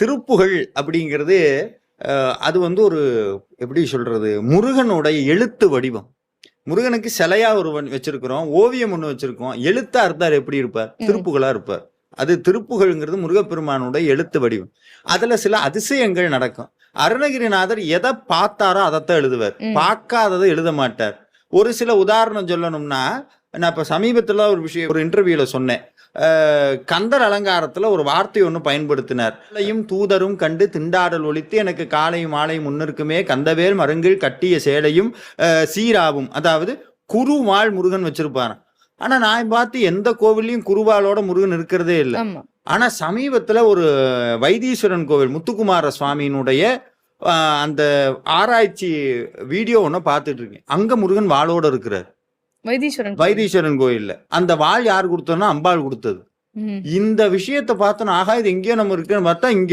திருப்புகழ் அப்படிங்கிறது அது வந்து ஒரு எப்படி சொல்றது, முருகனுடைய எழுத்து வடிவம். முருகனுக்கு சிலையா ஒரு வச்சிருக்கிறோம், ஓவியம் ஒண்ணு வச்சிருக்கோம். எழுத்தா இருந்தார் எப்படி இருப்பார்? திருப்புகழா இருப்பார். அது திருப்புகழ்ங்கிறது முருகப்பெருமானுடைய எழுத்து வடிவம். அதுல சில அதிசயங்கள் நடக்கும். அருணகிரிநாதர் எதை பார்த்தாரோ அதைத்தான் எழுதுவார், பார்க்காததை எழுத மாட்டார். ஒரு சில உதாரணம் சொல்லணும்னா, நான் இப்ப சமீபத்துல ஒரு விஷயம் ஒரு இன்டர்வியூல சொன்னேன். கந்தர் அலங்காரத்துல ஒரு வார்த்தை ஒண்ணு பயன்படுத்தினார். தூதரும் கண்டு திண்டாடல் ஒழித்து எனக்கு காலை மாலை முன்னிற்குமே கந்தவேல் மருங்கில் கட்டிய சேலையும் சீராவும். அதாவது குருவாள் முருகன் வச்சிருப்பாரு. ஆனா நான் பார்த்து எந்த கோவிலையும் குருவாளோட முருகன் இருக்கிறதே இல்லை. ஆனா சமீபத்துல ஒரு வைத்தீஸ்வரன் கோவில் முத்துக்குமார சுவாமியினுடைய அந்த ஆராய்ச்சி வீடியோ ஒண்ணு பார்த்துட்டு இருக்கேன். அங்க முருகன் வாளோட இருக்கிறார். வைத்தீஸ்வரன் கோயில்ல அந்த வாள் யார் கொடுத்தோம்னா அம்பாள் கொடுத்தது. இந்த விஷயத்தை பார்த்தோன்னா ஆகா இது எங்கேயோ நம்ம இருக்குன்னு பார்த்தா இங்க